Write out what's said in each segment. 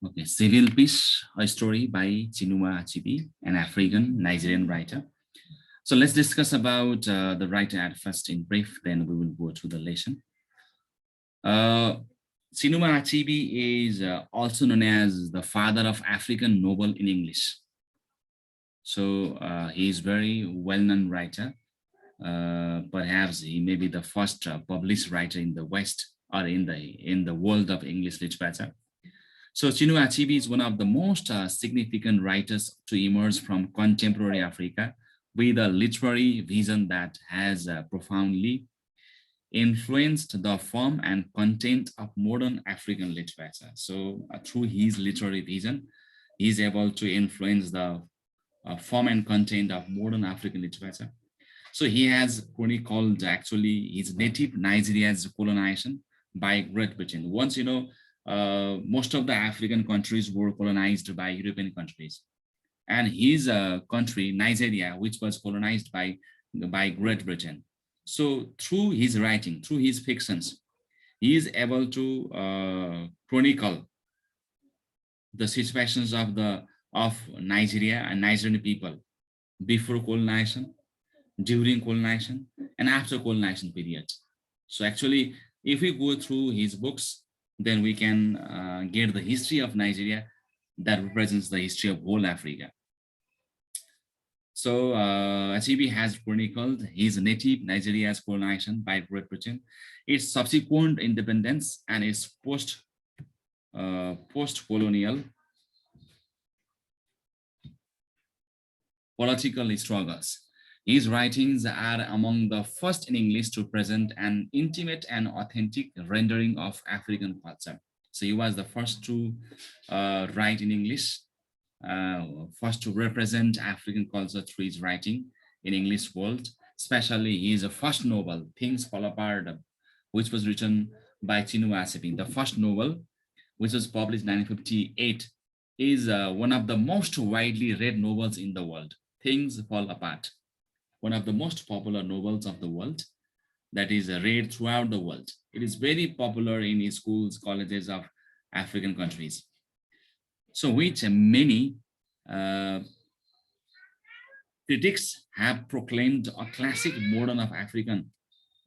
Okay, Civil Peace, a story by Chinua Achebe, an African Nigerian writer. So let's discuss about the writer at first in brief, then we will go to the lesson. Uh, Chinua Achebe is also known as the father of African novel in English. So he is very well-known writer. Perhaps he may be the first published writer in the West or in the world of English literature. So Chinua Achebe is one of the most significant writers to emerge from contemporary Africa with a literary vision that has profoundly influenced the form and content of modern African literature. So through his literary vision, he is able to influence the form and content of modern African literature. So he has chronicled actually his native Nigeria's colonization by Great Britain. Once, most of the African countries were colonized by European countries. And his country, Nigeria, which was colonized by Great Britain. So through his writing, through his fictions, he is able to chronicle the situations of Nigeria and Nigerian people before colonization, during colonization, and after colonization period. So actually, if we go through his books, then we can get the history of Nigeria that represents the history of whole Africa. So Achebe has chronicled his native Nigeria's colonization by Great Britain, its subsequent independence, and its post-colonial political struggles. His writings are among the first in English to present an intimate and authentic rendering of African culture. So he was the first to write in English, first to represent African culture through his writing in English world, especially his first novel, Things Fall Apart, which was written by Chinua Achebe. The first novel, which was published in 1958, is one of the most widely read novels in the world, Things Fall Apart, one of the most popular novels of the world that is read throughout the world. It is very popular in schools, colleges of African countries. So which many critics have proclaimed a classic modern of African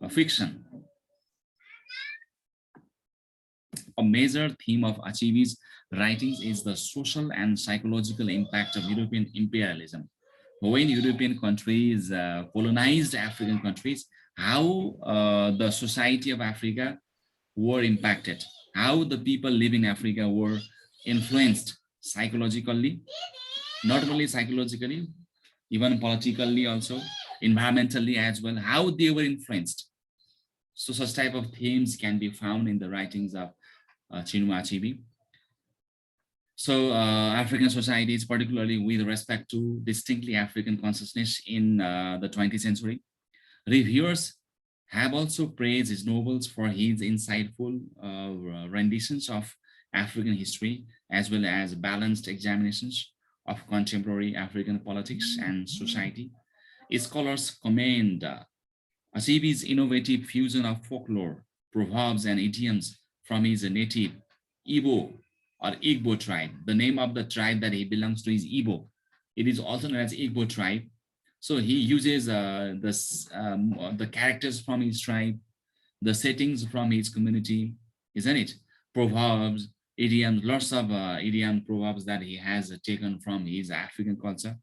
fiction. A major theme of Achebe's writings is the social and psychological impact of European imperialism. When European countries colonized African countries, how the society of Africa were impacted, how the people living in Africa were influenced psychologically, not only psychologically, even politically also, environmentally as well, how they were influenced. So such type of themes can be found in the writings of Chinua Achebe. So African societies, particularly with respect to distinctly African consciousness in the 20th century, reviewers have also praised his novels for his insightful renditions of African history, as well as balanced examinations of contemporary African politics and society. Scholars commend Achebe's innovative fusion of folklore, proverbs, and idioms from his native Igbo or Igbo tribe. The name of the tribe that he belongs to is Igbo. It is also known as Igbo tribe. So he uses the characters from his tribe, the settings from his community, isn't it? Proverbs, idioms, lots of idiom proverbs that he has taken from his African culture,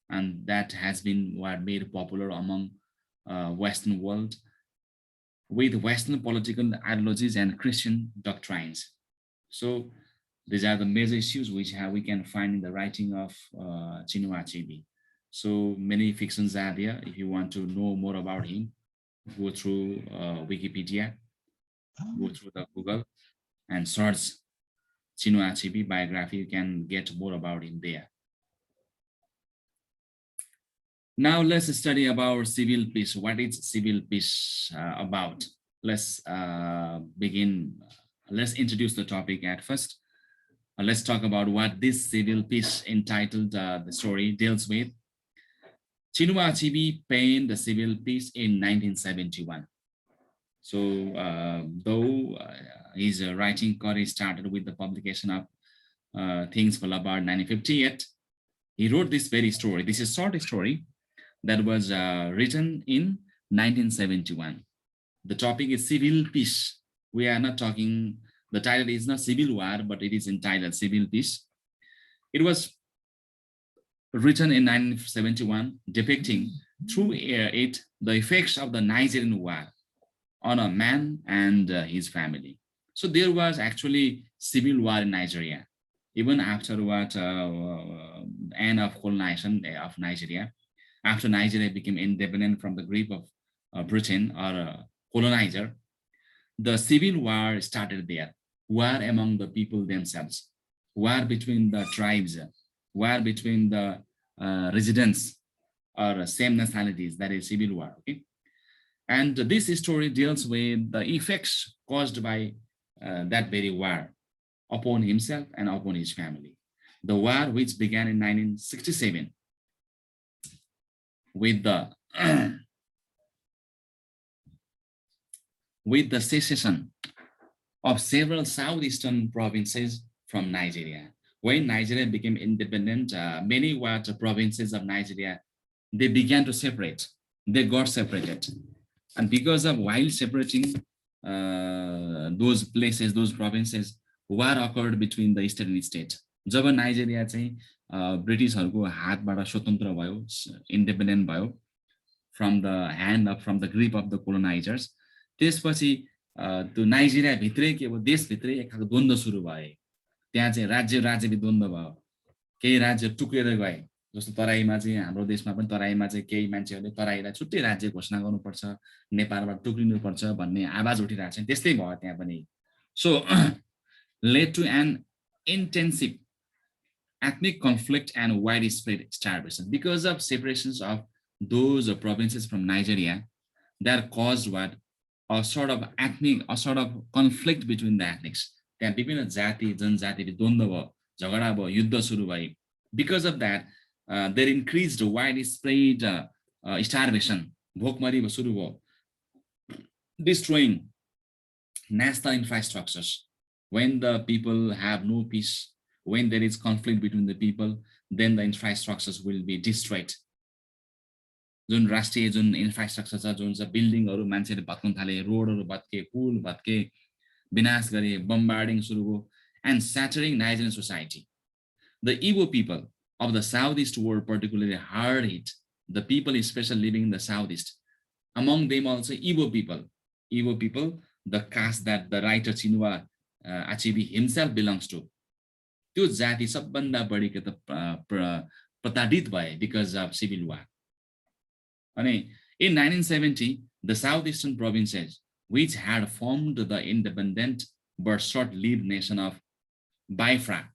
and that has been what made popular among Western world with Western political ideologies and Christian doctrines. So these are the major issues which we can find in the writing of Chinua Achebe. So many fictions are there. If you want to know more about him, go through Wikipedia, go through the Google, and search Chinua Achebe biography. You can get more about him there. Now let's study about civil peace. What is civil peace about? Let's begin. Let's introduce the topic at first. Let's talk about what this civil peace entitled the story deals with. Chinua Achebe penned the civil peace in 1971. So though his writing career started with the publication of Things Fall Apart 1958. He wrote this very story. This is a short story that was written in 1971. The topic is civil peace. We are not talking, the title is not Civil War, but it is entitled Civil Peace. It was written in 1971, depicting through it the effects of the Nigerian war on a man and his family. So there was actually civil war in Nigeria, even after what end of colonization of Nigeria, after Nigeria became independent from the grip of Britain or colonizer, the civil war started there. War among the people themselves, war between the tribes, war between the residents or same nationalities, that is civil war. Okay, and this story deals with the effects caused by that very war upon himself and upon his family. The war, which began in 1967 with the with the secession of several southeastern provinces from Nigeria. When Nigeria became independent, many provinces of Nigeria, they began to separate. They got separated. And because of while separating those places, those provinces, war occurred between the state and state. जब Nigeria चाहिँ ब्रिटिसहरुको हातबाट स्वतन्त्र भयो, independent भयो from the grip of the colonizers, त्यसपछि त्यो Nigeria भित्रै के भयो, देश भित्रै एक खालको द्वन्द्व सुरु भयो. त्यहाँ चाहिँ राज्य द्वन्द्व भयो. केही राज्य टुक्रेर गए. जस्तो तराईमा चाहिँ हाम्रो देशमा पनि तराईमा चाहिँ केही मान्छेहरूले तराईलाई छुट्टै राज्य घोषणा गर्नुपर्छ, नेपालबाट टुक्रिनुपर्छ भन्ने आवाज उठिरहेको छ. त्यस्तै भयो त्यहाँ पनि. So led to an intensive ethnic conflict and widespread starvation. Because of separations of those provinces from Nigeria, that caused what a sort of conflict between the ethnics. त्यहाँ विभिन्न जाति जनजातिले द्वन्द्व भयो, झगडा भयो, युद्ध सुरु भयो. Because of that, there increased widespread starvation. भोकमरी सुरु भयो, destroying national infrastructures. When the people have no peace, when there is conflict between the people, then the infrastructures will be destroyed. जुन राष्ट्रिय जुन इन्फ्रास्ट्रक्चर छ, जुन चाहिँ बिल्डिङहरु मान्छेले भत्काउन थाले, रोडहरु भत्के, पुल भत्के, विनाश गरे, bombarding सुरु भयो, and shattering Nigerian society. The Igbo people of the southeast were particularly hard hit. The people especially living in the southeast, among them also Igbo people, the caste that the writer Chinua Achebe himself belongs to. त्यो जाति सबभन्दा बढी के त प्रताडित भए because of civil war. And in 1970, the southeastern provinces, which had formed the independent but short-lived nation of Biafra,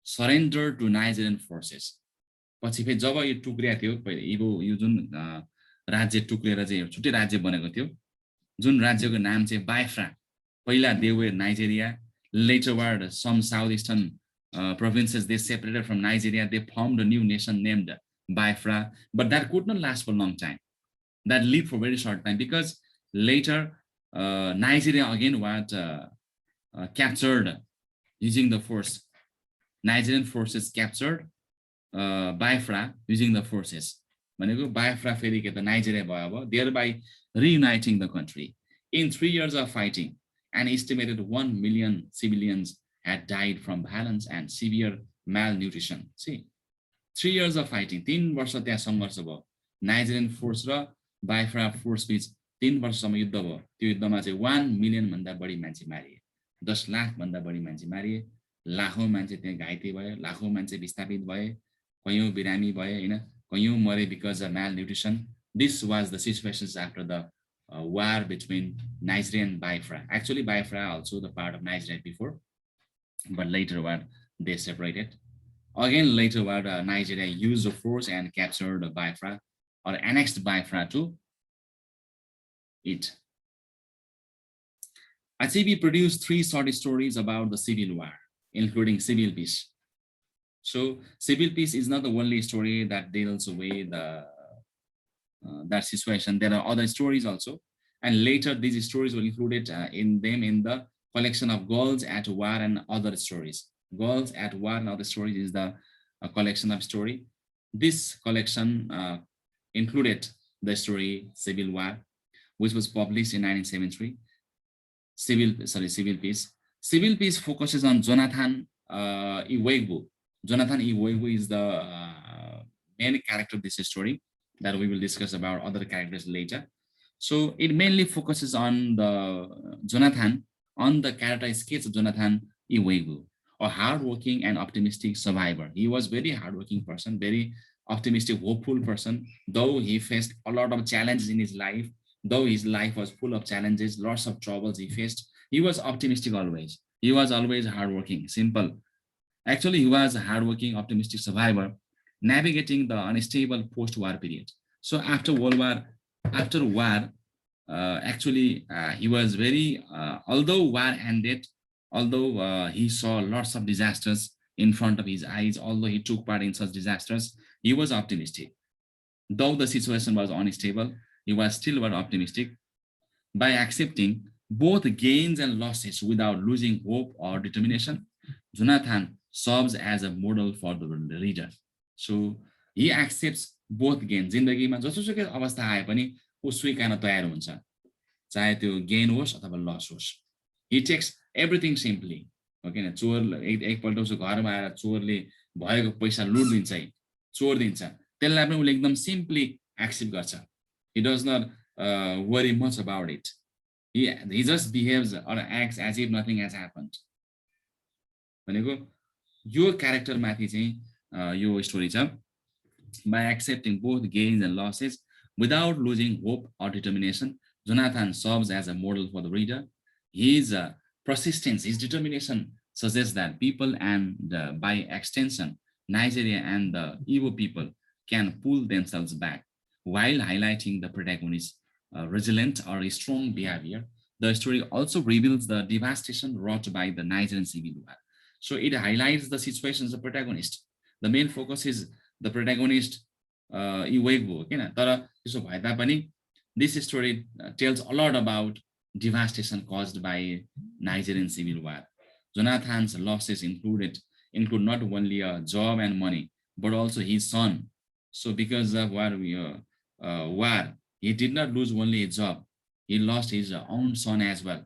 surrendered to Nigerian forces. पछि फेरि जब यो टुक्रिया थियो, यो जुन राज्य टुक्रेर चाहिँ छुट्टै राज्य बनेको थियो, जुन राज्यको नाम चाहिँ बाइफ्रा. पहिला they were Nigeria, laterward some southeastern provinces, they separated from Nigeria, they formed a new nation named Biafra, but that could not last for a long time. That lived for a very short time, because later Nigeria again was captured using the force. Nigerian forces captured Biafra using the forces. भनेको Biafra फेरि के त Nigeria भयो अब, thereby reuniting the country. In 3 years of fighting, an estimated 1 million civilians had died from violence and severe malnutrition. See, 3 years of fighting, 3 वर्ष त्यहाँ संघर्ष भयो. नाइजेरियन फोर्स र बाइफ्रा फोर्स बीच 3 वर्षसम्म युद्ध भयो. त्यो युद्धमा चाहिँ 1 मिलियन भन्दा बढी मान्छे मारिए, 10 लाख भन्दा बढी मान्छे मारिए, लाखौं मान्छे त्यहाँ घाइते भए, लाखौं मान्छे विस्थापित भए, कयौं बिरामी भए, हैन, कयौं मरे because of malnutrition. This was the situations after the war between Nigeria and Biafra. Actually, Biafra also the part of Nigeria before, but later they separated. Again, later Nigeria used the force and captured Biafra or annexed Biafra to it. Achebe produced 3 short stories about the civil war, including civil peace. So civil peace is not the only story that deals with that situation. There are other stories also, and later these stories were included in the collection of Girls at War and Other Stories. Girls at War. Now the story is the collection of story. This collection included the story Civil War, which was published in 1973. Civil Peace. Civil Peace focuses on Jonathan Iwegbu. Jonathan Iwegbu is the main character of this story that we will discuss about other characters later. So it mainly focuses on the Jonathan, on the character sketch of Jonathan Iwegbu, a hardworking and optimistic survivor. He was very hardworking person, very optimistic, hopeful person, though he faced a lot of challenges in his life. Though his life was full of challenges, lots of troubles he faced, he was optimistic always. He was always hardworking, simple. Actually, he was a hardworking, optimistic survivor, navigating the unstable post-war period. So after war, he was very, although war ended, although he saw lots of disasters in front of his eyes, although he took part in such disasters, he was optimistic. Though the situation was unstable, he was still very optimistic. By accepting both gains and losses without losing hope or determination, Jonathan serves as a model for the reader. So he accepts both gains. जिन्दगीमा जसोसुकै अवस्था आए पनि ऊ स्वीकार्न तयार हुन्छ, चाहे त्यो gain होस् अथवा लस होस्. He takes everything simply. Okay, चोर एकपल्ट उसको घरमा आएर चोरले भएको पैसा लुटिदिन्छ, चोरिदिन्छ, त्यसलाई पनि उसले एकदम सिम्पली एक्सेप्ट गर्छ. He does not worry much about it. He just behaves or acts as if nothing has happened. भनेको यो क्यारेक्टर माथि चाहिँ यो स्टोरी छ. By accepting both gains and losses without losing hope or determination, Jonathan serves as a model for the reader. His persistence, his determination suggests that people and by extension, Nigeria and the Igbo people can pull themselves back. While highlighting the protagonist's resilient or strong behavior, the story also reveals the devastation wrought by the Nigerian civil war. So it highlights the situations of the protagonist. The main focus is the protagonist Iwegbu. This story tells a lot about devastation caused by Nigerian civil war. Jonathan's losses include not only a job and money, but also his son. So because of war, he did not lose only a job, he lost his own son as well.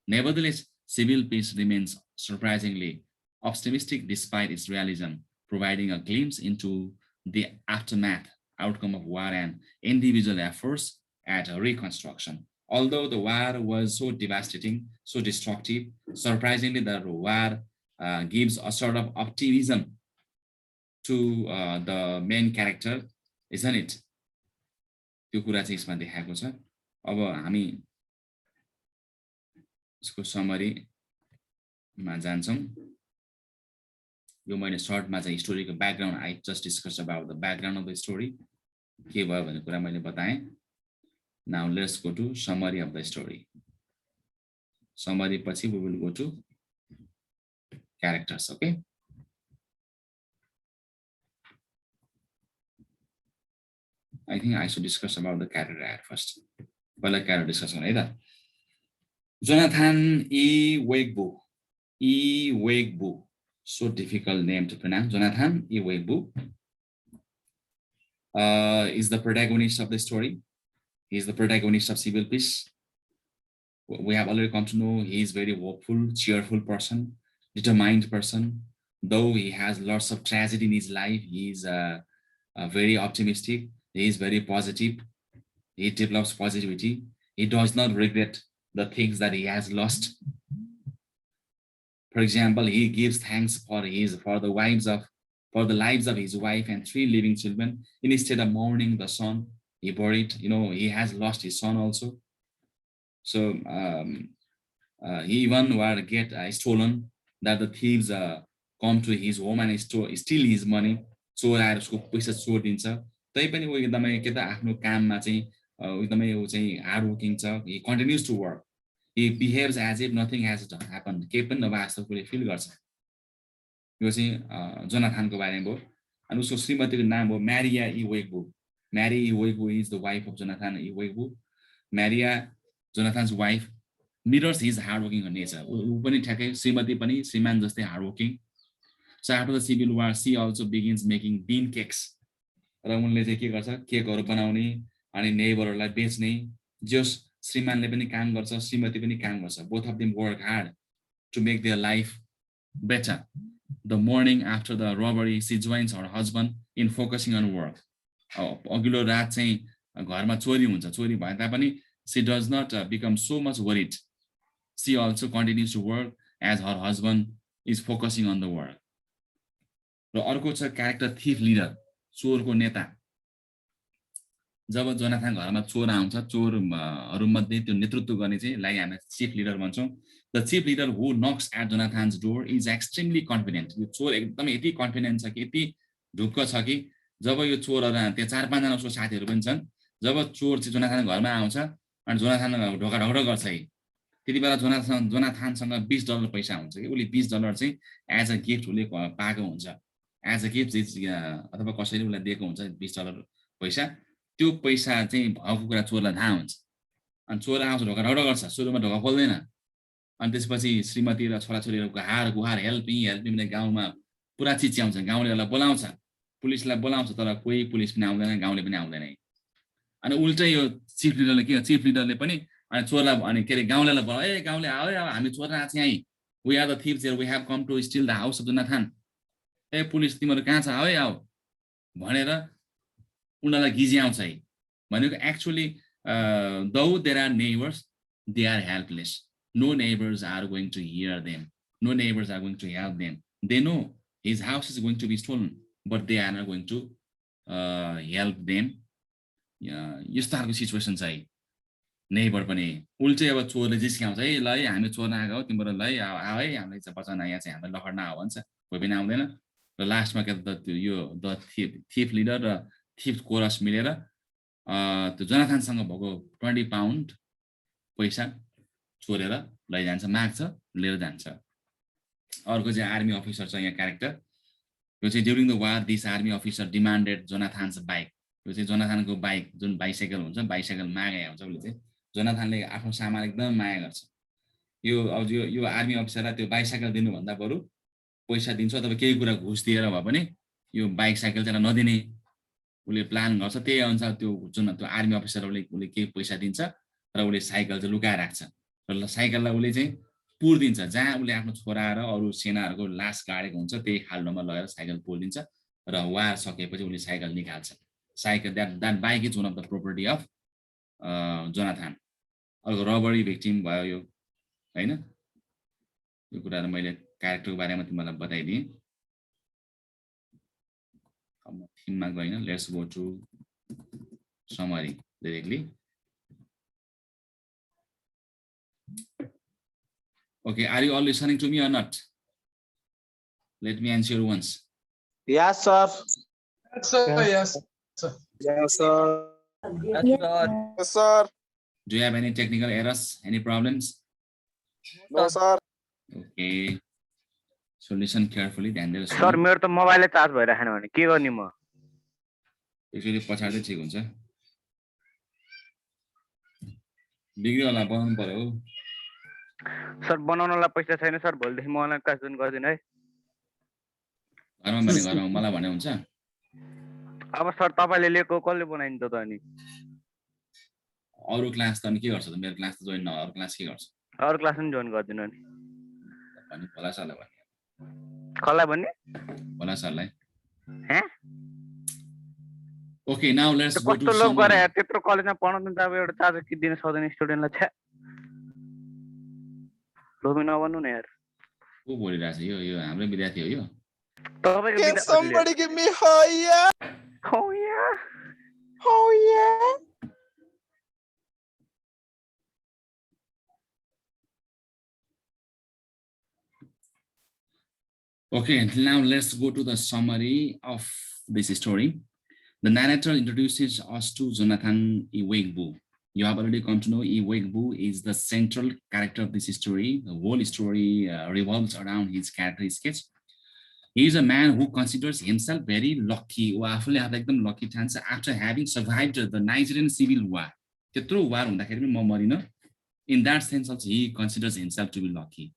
Nevertheless, civil peace remains surprisingly optimistic despite its realism, providing a glimpse into the aftermath, outcome of war and individual efforts at reconstruction. Although the war was so devastating, so destructive, surprisingly the war gives a sort of optimism to the main character, isn't it? त्यो कुरा चाहिँ यसमा देखाएको छ. अब हामी यसको समरीमा जान्छौं. यो मैले सर्टमा चाहिँ स्टोरीको background I just discuss about the background of the story के भयो भन्ने कुरा मैले बताएँ. Now let's go to summary of the story. Summary पछि we will go to characters. Okay, I think I should discuss about the character at first. पहिला character discuss गर्ने है त. Jonathan Iwegbu. So difficult name to pronounce. Jonathan Iwegbu is the protagonist of the story. He is the protagonist of Civil Peace. We have already come to know he is very hopeful, cheerful person, determined person. Though he has lots of tragedy in his life, he is very optimistic. He is very positive. He develops positivity. He does not regret the things that he has lost. For example, he gives thanks for the lives of his wife and 3 living children. Instead of mourning the son he buried, he has lost his son also. So he even were get stolen, that the thieves come to his home and steal his money. चोराएर उसको पैसा चोरिदिन्छ. तैपनि उ एकदमै के त आफ्नो काममा चाहिँ एकदमै उ चाहिँ हार्ड वर्किङ छ. He continues to work. He behaves as if nothing has happened. के पनि नभए जस्तो कुनै फिल गर्छ. यो चाहिँ जोनाथनको बारेमा भयो. अनि उसको श्रीमतीको नाम हो Maria Iwegbu. Mary Iwegbu is the wife of Jonathan Iwegbu. Maria, Jonathan's wife, mirrors his hardworking nature. उ पनि ठ्याक्कै श्रीमती पनि श्रीमान जस्तै hardworking. So after the civil war, she also begins making bean cakes. र उनले चाहिँ के गर्छ केकहरू बनाउने अनि नेबरहरूलाई बेच्ने जस श्रीमानले पनि काम गर्छ श्रीमती पनि काम गर्छ both of them work hard to make their life better. The morning after the robbery, she joins her husband in focusing on work. अघिल्लो रात चाहिँ घरमा चोरी हुन्छ चोरी भए तापनि she does not become so much worried. She also continues to work as her husband is focusing on the work. र अर्को छ क्यारेक्टर थिफ लिडर चोरको नेता. जब जोनाथन घरमा चोर आउँछ चोरहरूमध्ये त्यो नेतृत्व गर्ने चाहिँ लाई हामी चिफ लिडर भन्छौं. The chief leader who knocks at Jonathan's door is extremely confident. यो चोर एकदमै यति कन्फिडेन्ट छ कि यति ढुक्क छ कि जब यो चोरहरू त्यो 4-5 जना उसको साथीहरू पनि छन् जब चोर चाहिँ जोनाथन घरमा आउँछ अनि जोनाथन ढोका ढोका गर्छ है त्यति बेला जोनाथनसँग $20 पैसा हुन्छ कि उले $20 चाहिँ एज अ गिफ्ट उले पाएको हुन्छ एज अ गिफ्ट अथवा कसैले उलाई दिएको हुन्छ $20 पैसा त्यो पैसा चाहिँ भएको कुरा चोरलाई थाहा हुन्छ अनि चोर आउँछ ढोका ढोका गर्छ सुरुमा ढोका खोल्दैन अनि त्यसपछि श्रीमती र छोराछोरीहरूको गुहार हेल्प मी भन्ने गाउँमा पुरा चिच्याउँछ गाउँलेहरूलाई बोलाउँछ पुलिसलाई बोलाउँछ तर कोही पुलिस पनि आउँदैन गाउँले पनि आउँदैन अनि उल्टै यो चिफ लिडरले के चिफ लिडरले पनि अनि चोरलाई अनि के रे गाउँलेलाई बोलाउ ए गाउँले आऊ है हामी चोर आछ यही we are the thieves here we have come to steal the house of Jonathan ए पुलिस तिम्रो कहाँ छ है आऊ भनेर उनीहरूलाई गिज्याउँछ है भनेको actually though there are neighbors they are helpless. No neighbors are going to hear them. No neighbors are going to help them. They know his house is going to be stolen, but they are not going to help them. यस्तो खालको situation छ है neighbour पनि उल्टै अब चोरले जिस्काउँछ है ल है हामी चोर आएको हो तिम्रो ल है आऊ है हामीलाई चाहिँ बचाउन यहाँ चाहिँ हामीलाई लखड्न आऊ भन्छ कोही पनि आउँदैन र लास्टमा के त यो द थिफ लिडर र थिफ कोरस मिलेर त्यो जोनाथनसँग भएको 20 पाउन्ड पैसा चोरेर लैजान्छ माग्छ लिएर जान्छ. अर्को चाहिँ आर्मी अफिसर छ यहाँ क्यारेक्टर यो चाहिँ during the war this army officer demanded Jonathan's bike. यो चाहिँ जोनाथनको बाइक जुन बाइसाइकल हुन्छ बाइसाइकल मागे हुन्छ उसले चाहिँ जोनाथनले आफ्नो सामान एकदम माया गर्छ. यो अब यो आर्मी अफिसरलाई त्यो बाइसाइकल दिनुभन्दा बरु पैसा दिन्छ अथवा केही कुरा घुस दिएर भए पनि यो बाइक साइकल चाहिँ नदिने उसले प्लान गर्छ. त्यही अनुसार त्यो जुन त्यो आर्मी अफिसरले उसले केही पैसा दिन्छ र उसले साइकल चाहिँ लुकाएर राख्छ र साइकललाई उसले चाहिँ पुर्दिन्छ जहाँ उसले आफ्नो छोरा र अरू सेनाहरूको लास गाडेको हुन्छ त्यही खाल्डोमा लगेर साइकल पुर्दिन्छ र वार सकेपछि उसले साइकल निकाल्छ. Cycle that bike is one of the property of Jonathan. अर्को रबरी भिक्टिम भयो यो हैन यो कुराहरु मैले क्यारेक्टरको बारेमा तिमीलाई बताइदिएँ. अब म थिममा गइन let's go to summary directly. Okay, are you all listening to me or not? Let me answer once. Yes, sir. Yes, sir. Yes, sir. Yes, sir. Yes, sir. Do you have any technical errors? Any problems? No, sir. Okay. So listen carefully. Then there is. Sir, मेरो त मोबाइलले charge भइराखेन भने के गर्ने म? Actually पछाडी ठिक हुन्छ. बिग्रियो होला बनाउनु पर्यो. सर बनाउनलाई पैसा छैन सर भोलिदेखि म अनलाइन क्लास जोइन गर्दिन है. घरमा भने घरमा मलाई भने हुन्छ. अब सर तपाईले लिएको कसले बनाइन्छ त अनि? अरु क्लास त अनि के गर्छ त मेरो क्लास त जोइन न अरु क्लास के गर्छ? अरु क्लास पनि जोइन गर्दिन नि. अनि होला सरलाई भने. कसलाई भन्ने? होला सरलाई. हे? Okay, now let's go to कस्तो लोभ गरे यार त्यत्रो कलेजमा पढाउनु त अब एउटा चार्ज के दिन सक्दैन स्टुडेन्टलाई छ. लोभी नबन्नु न यार. को बोलिरहेछ यो हाम्रो विद्यार्थी हो यो. तपाईको Can somebody give me Hoya? Hoya? Hoya? Okay, now let's go to the summary of this story. The narrator introduces us to Jonathan Iwegbu. You have already come to know Iwegbu is the central character of this story. The whole story revolves around his character sketch. He is a man who considers himself very lucky. Lucky chance after having survived the Nigerian civil war. In that sense, also he considers himself to be lucky.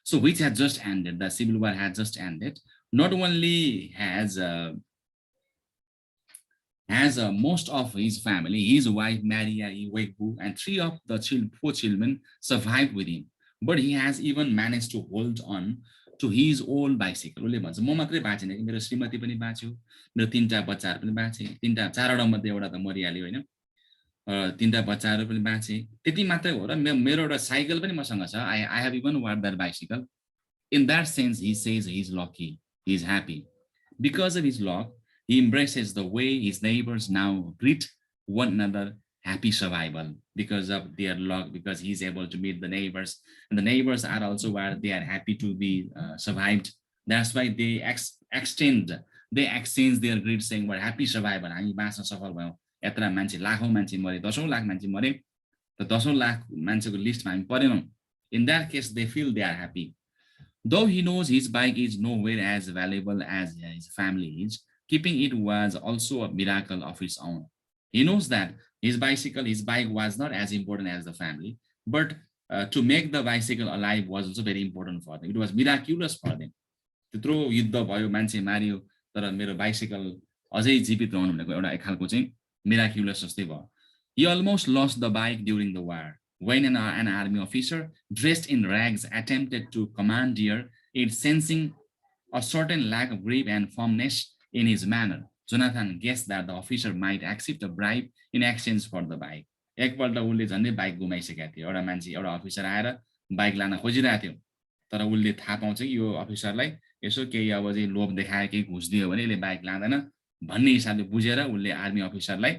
So which had just ended. The civil war had just ended. not only has most of his family, his wife Maria Iwebu, and three of the four children survived with him. But he has even managed to hold on to his old bicycle. उसले भन्छ म मात्रै बाँचेन कि मेरो श्रीमती पनि बाँच्यो, मेरो तीनटा बच्चाहरू पनि बाँचे, तीनटा चारवटा मध्ये एउटा त मरिहाल्यो होइन, तीनटा बच्चाहरू पनि बाँचे, त्यति मात्रै हो र मेरो एउटा साइकल पनि मसँग छ. I have even worked that bicycle. In that sense, he says he's lucky, he's happy. Because of his luck, he embraces the way his neighbors now greet one another, happy survival, because of their luck, because he's able to meet the neighbors, and the neighbors are also where they are happy to be survived. That's why they exchange their greet saying, we're happy survival. हामी बाँच्न सफल भयौँ. यत्र मान्छे लाखौँ मान्छे मरे, 10औं लाख मान्छे मरे, त 10औं लाख मान्छेको लिस्टमा हामी परेनौँ. In that case, they feel they are happy. Though he knows his bike is nowhere as valuable as his family is, keeping it was also a miracle of its own. He knows that his bike was not as important as the family, but to make the bicycle alive was also very important for them. It was miraculous for them. त्यत्रो युद्ध भयो, मान्छे Mario, तर मेरो bicycle अझै जीवित रहनु भनेको एउटा एक खालको चाहिँ miraculous जस्तै भयो. He almost lost the bike during the war. When an army officer dressed in rags attempted to commandeer it, sensing a certain lack of grip and firmness in his manner, Jonathan guessed that the officer might accept a bribe in exchange for the bike. एकपल्ट उसले झन्डै bike गुमाइसकेको थियो. एउटा officer आएर bike लान खोजिरहेको थियो, तर उसले थाहा पाउँछ कि यो अफिसरलाई यसो केही अब चाहिँ लोभ देखाए, केही घुस दियो भने यसले बाइक लाँदैन भन्ने हिसाबले बुझेर उसले आर्मी अफिसरलाई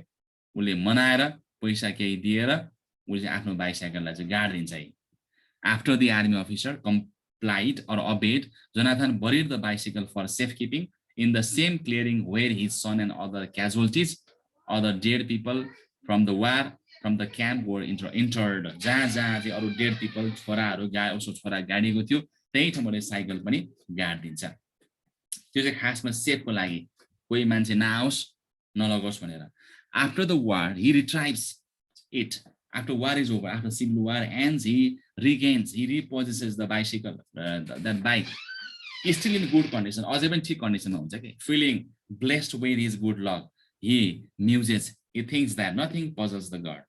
उसले मनाएर पैसा केही दिएर उसले आफ्नो बाइसाइकललाई चाहिँ गाड दिन्छ. After the army officer complied or obeyed, Jonathan buried the bicycle for safekeeping in the same clearing where his son and other casualties, other dead people from the war, from the camp were interred. जहाँ चाहिँ अरू dead people छोराहरू उसो छोरा गाडीको थियो, त्यही ठाउँबाट साइकल पनि गाड दिन्छ. त्यो चाहिँ खासमा सेफको लागि, कोही मान्छे नआओस् नलगोस् भनेर. After the war, he retrieves it. After war is over, after civil war ends, he repossesses the bicycle, that bike. He's still in good condition. अझै पनि ठिक कन्डिसनमा हुन्छ कि. Feeling blessed with his good luck, he muses. He thinks that nothing puzzles the God.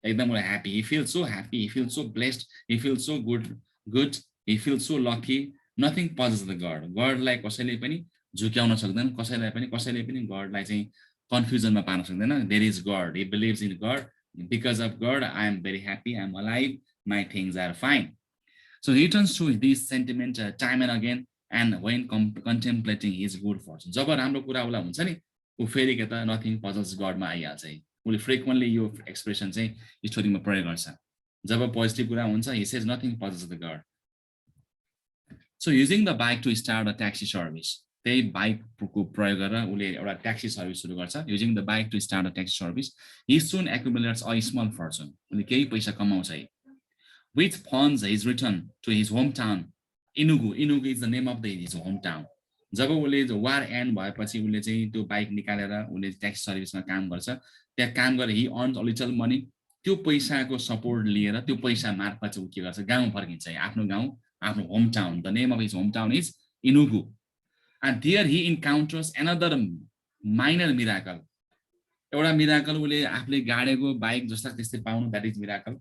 एकदम happy. He feels so happy. He feels so blessed. He feels so good. He feels so lucky. Nothing puzzles the God. Godलाई कसैले पनि झुक्याउन सक्दैन. कसैले पनि Godलाई चाहिँ कन्फ्युजनमा पार्न सक्दैन. There is God. He believes in God. Because of God, I am very happy. I am alive. My things are fine. So he turns to this sentiment time and again, and when contemplating his good fortune. जब राम्रो कुरा उला हुन्छ नि, उ फेरि के त nothing puzzles God मा आइहाल्छ. उले frequently यो expression चाहिँ स्टोरीमा प्रयोग गर्छ. जब पोजिटिभ कुरा हुन्छ, he says nothing puzzles the God. So using the bike to start a taxi service. त्यही बाइकको प्रयोग गरेर उले एउटा ट्याक्सी सर्भिस सुरु गर्छ. Using the bike to start a taxi service, he soon accumulates a small fortune. उले केही पैसा कमाउँछ है. With funds his return to his hometown, Enugu. Enugu is the name of his hometown. जब उले वार and भएपछि उले चाहिँ त्यो बाइक निकालेर उले ट्याक्सी सर्भिसमा काम गर्छ. त्यहाँ काम गरेर he earns a little money. त्यो पैसाको सपोर्ट लिएर त्यो पैसा मार्फत चाहिँ उ के गर्छ, गाउँ फर्किन्छ है. आफ्नो गाउँ, आफ्नो hometown. The name of his hometown is Enugu. And there he encounters another minor miracle. एउटा मिराकल उले आफूले गाडेको बाइक जस्ता त्यस्तै पाउनु, that is miracle.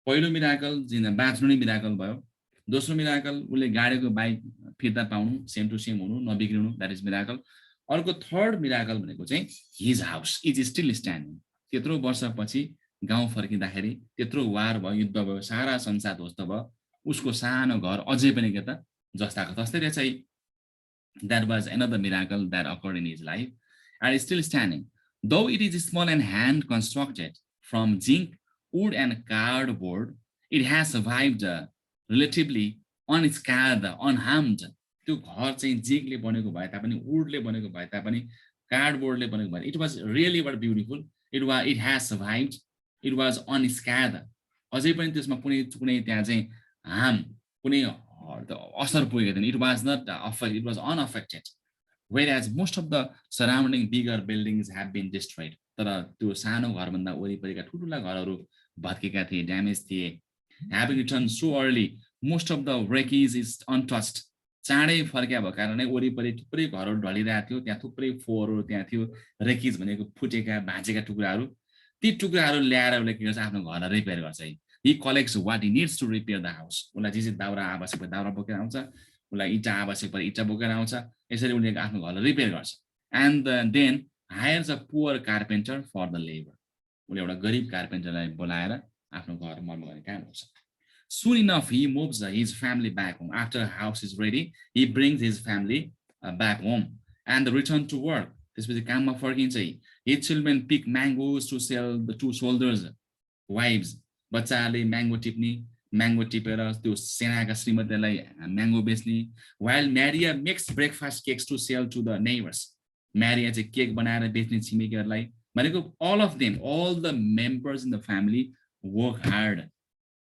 पहिलो मिराकल जिन बाँच्नु नै मिराकल भयो. दोस्रो मिराकल उले गाडेको बाइक फिर्ता पाउनु, सेम टु सेम हुनु, नबिग्रिनु, that is miracle. अर्को थर्ड मिराकल भनेको चाहिँ his house is still standing. त्यत्रो वर्षपछि गाउँ फर्किँदाखेरि त्यत्रो वार भयो, युद्ध भयो, सारा संसार ध्वस्त भयो, उसको सानो घर अझै पनि के त जस्ताको तस्तै रहेछ. That was another miracle that occurred in his life, and is still standing. Though it is small and hand constructed from zinc, wood, and cardboard, it has survived relatively unscathed, unharmed. त्यो घर चाहिँ जिंकले बनेको भए तापनि, वुडले बनेको भए तापनि, कार्डबोर्डले बनेको भए, it was really what beautiful. It has survived. It was unscathed. अझै पनि त्यसमा कुनै त्यहाँ चाहिँ हार्म, कुनै असर पुगेको थिएन. It was not affected. It was unaffected. Whereas most of the surrounding bigger buildings have been destroyed. तर त्यो सानो घरभन्दा वरिपरिका ठुलठुला घरहरू भत्केका थिए, ड्यामेज थिए. Having returned so early, most of the wreckage is untouched. चाँडै फर्किया भएको कारणले वरिपरि थुप्रै घरहरू ढलिरहेको थियो, त्यहाँ थुप्रै फोहोरहरू त्यहाँ थियो, रेकिज भनेको फुटेका भाँचेका टुक्राहरू, ती टुक्राहरू ल्याएर उसले के गर्छ आफ्नो घरलाई रिपेयर गर्छ। He collects what he needs to repair the house. उसलाई जे दाउरा आवश्यक पर्छ दाउरा बोकेर आउँछ, उसलाई इँटा आवश्यक पर्छ इँटा बोकेर आउँछ, यसरी उसले आफ्नो घरलाई रिपेयर गर्छ। And then hires a poor carpenter for the labor. उसले एउटा गरिब कार्पेन्टरलाई बोलाएर आफ्नो घर मर्मत गर्ने काम गर्छ। Soon enough, he moves his family back home. After the house is ready, he brings his family back home and return to work. त्यसपछि काममा फर्किन्छ। His children pick mangoes to sell the two soldiers' wives. बच्चाले mango टिप्ने, mango टिपेर त्यो सेनाका श्रीमतीलाई mango बेच्ने। While Maria makes breakfast cakes to sell to the neighbors. Maria चाहिँ केक बनाएर बेच्ने छिमेकीहरूलाई। भनेको all of them, all the members in the family work hard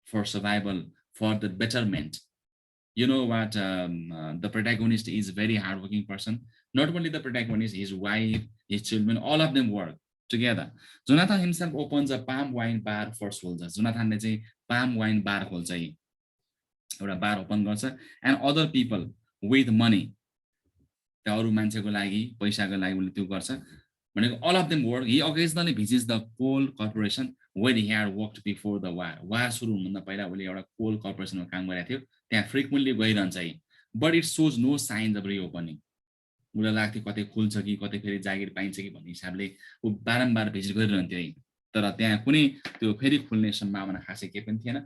for survival, for the betterment. You know what? The protagonist is a very hardworking person. Not only the protagonist, his wife, his children, all of them work together. Jonathan himself opens a palm wine bar for soldiers. Jonathan le चाहिँ palm wine bar खोल्छ, एउटा bar open गर्छ, and other people with money. त्यो अरु मान्छेको लागि पैसाको लागि उले त्यो गर्छ। भनेको all of them work. He occasionally visits the coal corporation where he had worked before the war. War सुरु हुनुभन्दा पहिला उले एउटा coal corporation मा काम गरेको थियो, त्यहाँ frequently गइरहन्छ। But it shows no signs of reopening. उलाई लाग्थ्यो कतै खुल्छ कि कतै फेरि जागिर पाइन्छ कि भन्ने हिसाबले उ बारम्बार भिजिट गरिरहन्थ्यो। तर त्यहाँ कुनै त्यो फेरि खुल्ने सम्भावना खासै के पनि थिएन।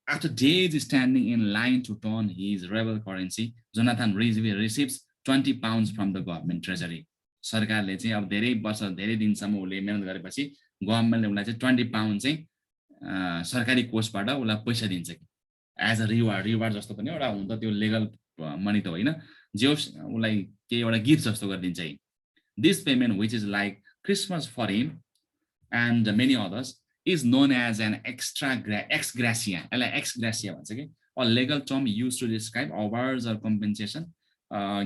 After days standing in line to turn his rebel currency, Jonathan receives 20 pounds from the government treasury. सरकारले चाहिँ अब धेरै वर्ष धेरै दिनसम्म उले मेहनत गरेपछि गभर्नमेन्टले उलाई चाहिँ 20 पाउन्ड चाहिँ सरकारी कोषबाट उलाई पैसा दिन्छ कि एज अ रिवार्ड जस्तो पनि एउटा हुन्छ, त्यो लिगल मनी त होइन, जे उलाई के एउटा गिफ्ट जस्तो गरिदिन्छ। This payment, which is like Christmas for him and many others, is known as an ex gratia. Ex gratia भन्छ कि, a legal term used to describe awards or compensation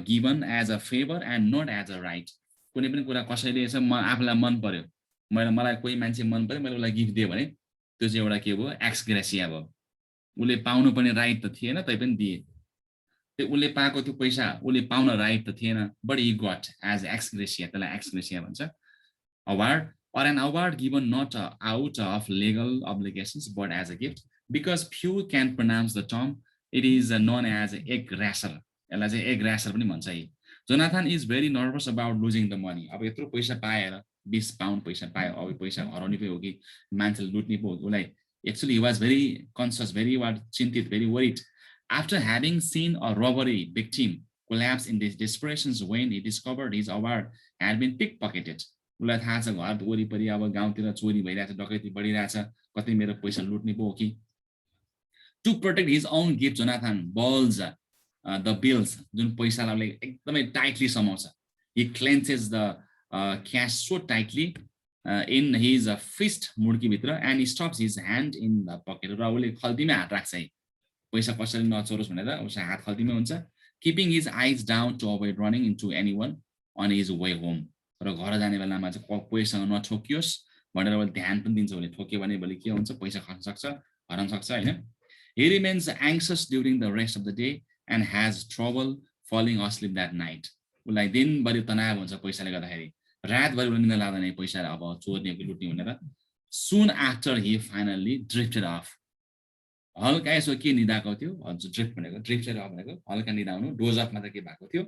given as a favor and not as a right. कुनै पनि कुरा कसैले यसो आफूलाई मन पर्यो, मलाई कोही मान्छे मन पर्यो, मैले उसलाई गिफ्ट दिए भने त्यो चाहिँ एउटा के भयो, एक्स ग्रेसिया भयो। उसले पाउनु पनि राइट त थिएन, तै पनि दिए। त्यो उसले पाएको त्यो पैसा उसले पाउन राइट त थिएन, but he got as ex gratia, त्यसलाई एक्स ग्रेसिया भन्छ। Award or an award given not out of legal obligations but as a gift. Because few can pronounce the term, it is known as egg rasher. Egg rasher पनि भन्छ। Jonathan is very nervous about losing the money. अब यत्रो पैसा पाएर 20 pound पैसा पायो, अब पैसा हराउने पो हो कि मान्छेले लुट्ने पो हो उसलाई। Actually he was very conscious, very चिन्तित, very worried. After having seen a robbery victim collapse in desperation when he discovered his award had been pickpocketed. उसलाई थाहा छ घर वरिपरि अब गाउँतिर चोरी भइरहेछ, डकैती बढिरहेछ, कतै मेरो पैसा लुट्ने पो हो कि। To protect his own gift, Jonathan balls the bills, जुन पैसालाई एकदमै टाइटली समाउँछ। He clenches the cash so tightly in his fist मुड्की भित्र and he stops his hand in the pocket. र उसले खल्तीमै हात राख्छ, पैसा कसैले नचोरोस् भनेर उसको हात खल्तीमै हुन्छ। Keeping his eyes down to avoid running into anyone on his way home. र घर जाने बेलामा चाहिँ कोहीसँग नठोकियोस् भनेर उसले ध्यान पनि दिन्छ। उसले ठोक्यो भने भोलि के हुन्छ, पैसा खर्च सक्छ, हराउन सक्छ हैन। He remains anxious during the rest of the day and has trouble falling asleep that night. उसलाई दिनभरि तनाव हुन्छ पैसाले गर्दाखेरि, रातभरि उसले निद्रा लाग्दैन पैसा अब चोर्ने कि लुट्ने भनेर। Soon after he finally drifted off. हल्का यसो के निदाएको थियो, हजुर ड्रिफ्ट भनेको, ड्रिफ्टेड अफ भनेको हल्का निदाउनु, डोज अफ मात्र के भएको थियो।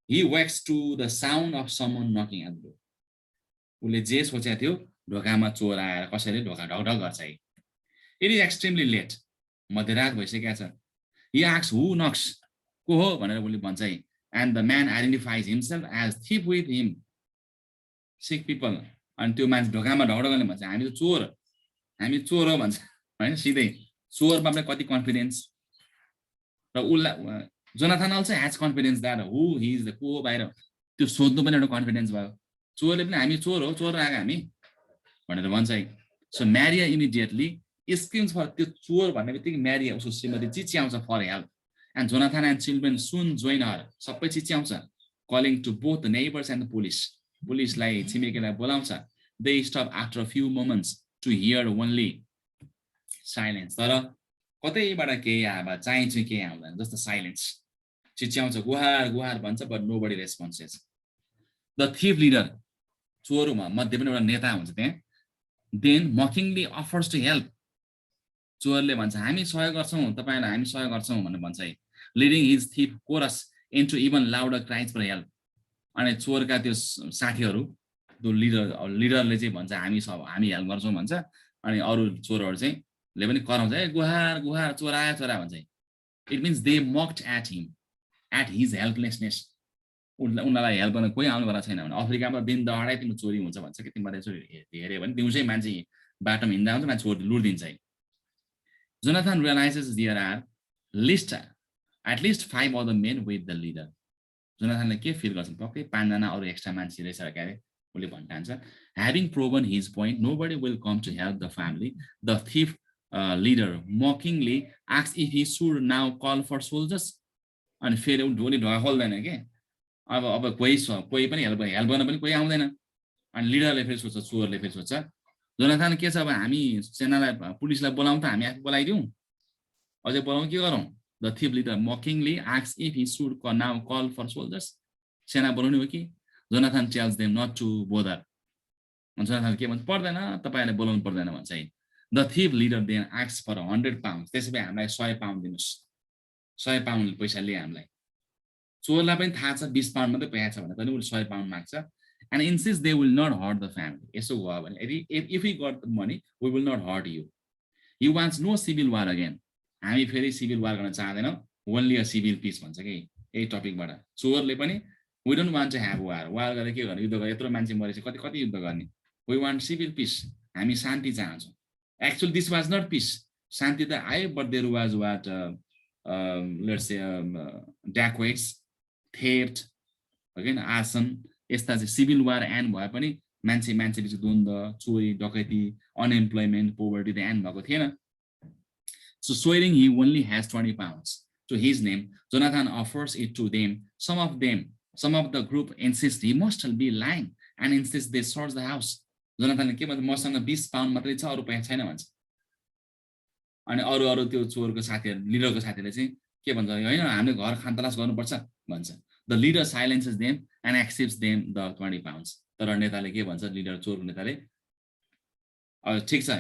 He wakes to the sound of someone knocking at the door. उसले जे सोचेको थियो, ढोकामा चोर आएर कसैले ढोका ढकढक गर्छ। It is extremely late. मध्यरात भइसकेको छ। He asks who knocks, को हो भनेर उसले भन्छ। And the man identifies himself as thief with him. Sick people. अनि त्यो मान्छे ढोकामा ढकढक गर्ने भन्छ, हामी चोर हो भन्छ हैन, सिधै चोरमा पनि कति कन्फिडेन्स। र उसलाई Jonathan also has confidence that who he is, the को बाहिर त्यो सोध्नु पनि एउटा कन्फिडेन्स भयो। चोरले पनि हामी चोर हो, चोर आएको हामी भनेर भन्छ। So Maria immediately screams for, त्यो चोर भन्ने बित्तिकै Maria उसको श्रीमती चिच्याउँछ for help. And Jonathan and children soon join her. सबै चिच्याउँछ, calling to both the neighbors and the police. पुलिसलाई छिमेकीलाई बोलाउँछ। They stop after a few moments to hear only silence. तर कतैबाट केही आवाज चाहिन्छ, केही आउँदैन, जस्तो साइलेन्स। चिच्याउँछ गुहार गुहार भन्छ but nobody responses the thief leader चोरमा मध्ये पनि एउटा नेता हुन्छ त्यहाँ then mockingly offers to help चोरले भन्छ हामी सहयोग गर्छौँ तपाईलाई हामी सहयोग गर्छौँ भनेर भन्छ है leading his thief chorus into even louder cries for help अनि चोरका त्यो साथीहरू त्यो लिडरले चाहिँ भन्छ हामी हेल्प गर्छौँ भन्छ अनि अरू चोरहरू चाहिँ ले पनि कराउँछ ए गुहार गुहार चोरा चोरा भन्छ it means they mocked at him at his helplessness उनीहरूलाई हेल्प गर्न कोही आउनु भएको छैन भने अफ्रिकामा दिन दहाडै तिम्रो चोरी हुन्छ भन्छ कि तिमीले यसो हेऱ्यो भने दिउँसै मान्छे बाटोमा हिँड्दा हुन्छ मान्छे लुटिदिन्छ है Jonathan realizes there are at least 5 other men with the leader जोनाथनले के फिल गर्छ पक्कै 5 जना अरू एक्स्ट्रा मान्छे रहेछ के अरे उले भन्टान्छ having proven his point nobody will come to help the family the thief leader mockingly asks if he should now call for soldiers अनि फेरि ढोली ढोल्दैन के अब कोही पनि हेल्प गर्न पनि कोही आउँदैन अनि लिडरले फेरि सोच्छ चोरले फेरि सोच्छ जोनाथन के छ अब हामी सेनालाई पुलिसलाई बोलाउँ त हामी आफै बोलाइदिउँ अझै बोलाउँ के गरौँ The thief leader mockingly asks if he should now call for soldiers. सेना बोलाउने हो कि Jonathan tells them not to bother. Jonathan के भन्छ पर्दैन तपाईहरुले बोलाउनु पर्दैन भन्छ है The thief leader then asks for 100 pounds. त्यसैले हामीलाई 100 पाउन्ड दिनुस् 100 पाउन्ड पैसा लिए हामीलाई चोरलाई पनि थाहा छ 20 पाउन्ड मात्रै पैसा छ भने पनि उले 100 पाउन्ड माग्छ and insists they will not hurt the family. यसो भयो भने if we got the money we will not hurt you. He wants no civil war again. हामी फेरि सिभिल वार गर्न चाहदैनौ ओन्ली अ सिभिल पीस भन्छ के यही टपिकबाट चोरले पनि we don't want to have war गरेर के गर्ने युद्ध गरेर यत्रो मान्छे मरेछ कति युद्ध गर्ने वी वान्ट सिभिल पीस हामी शान्ति चाहन्छौं actually this was not peace शान्ति त आयो but there was what let's say dacoits theft again आसन यस्ता चाहिँ सिभिल वार एन्ड भए पनि मान्छे बीच द्वन्द चोरी डकैती अनएम्प्लॉयमेन्ट पोभर्टी त एन्ड भएको थिएन So swearing he only has 20 pounds to his name, Jonathan offers it to them. Some of the group insist he must be lying and insist they search the house. Jonathan के भन्छ मसँग 20 pound मात्रै छ अरु पैसा छैन भन्छ अनि अरु त्यो चोरको साथीहरु लिडरको साथीले चाहिँ के भन्छ हैन हामीले घर खानतलास गर्नुपर्छ भन्छ The leader silences them and accepts them the 20 pounds. तर नेताले के भन्छ लिडर चोरको नेताले ठीक छ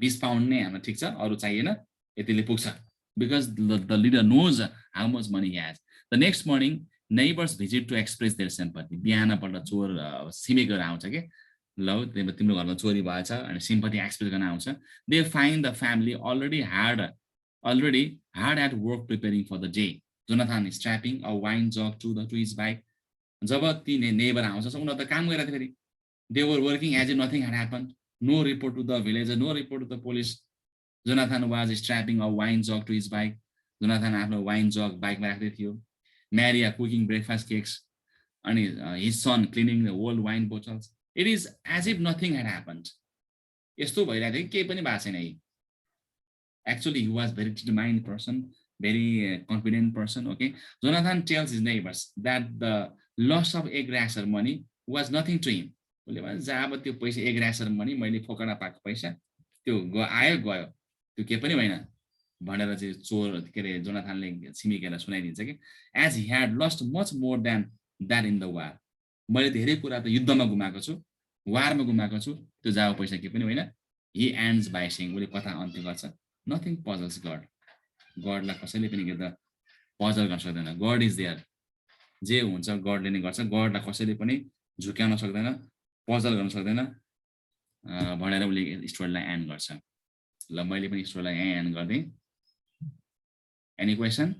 20 पाउन्ड नै हामीलाई ठीक छ अरु चाहिएन यतिले पुग्छ because the leader knows how much money he has. The next morning neighbors visit to express their sympathy. बिहानपल्ट चोर छिमेकीहरु आउँछ के ल तिम्रो घरमा चोरी भएछ अनि सिम्पथी एक्सप्रेस गर्न आउँछ They find the family already hard at work preparing for the day. Jonathan is strapping a wine jug to his bike. जब ती नेबर आउँछ उनीहरु त काम गरिरहेको थियो फेरि They were working as if nothing had happened. No report to the village, no report to the police. Jonathan was strapping a wine jug to his bike. Jonathan आफ्नो wine jug bike मा राख्दै थियो. Maria cooking breakfast cakes and his son cleaning the old wine bottles. It is as if nothing had happened. यस्तो भइरहेको थियो केही पनि भएको छैन है. Actually he was very determined person, very confident person, okay? Jonathan tells his neighbors that the loss of egg rasher money was nothing to him. उले भन्छ जब त्यो पैसा egg rasher money मैले फोकना पाएको पैसा त्यो आयो गयो त्यो के पनि होइन भनेर चाहिँ चोर के रे जोनाथनले छिमेकीलाई सुनाइदिन्छ कि as he had lost much more than that in the war. मैले धेरै कुरा त युद्धमा गुमाएको छु वारमा गुमाएको छु त्यो जाव पैसा के पनि होइन. He ends by saying उले कथा अन्त्य गर्छ nothing puzzles God. गडलाई कसैले पनि के त पजल गर्न सक्दैन. God is there. जे हुन्छ गडले नै गर्छ. गडलाई कसैले पनि झुक्याउन सक्दैन पजल गर्न सक्दैन भनेर उले स्टोरीलाई एन्ड गर्छ. ल मैले पनि स्टोरीलाई एन्ड गर्दै. Any question?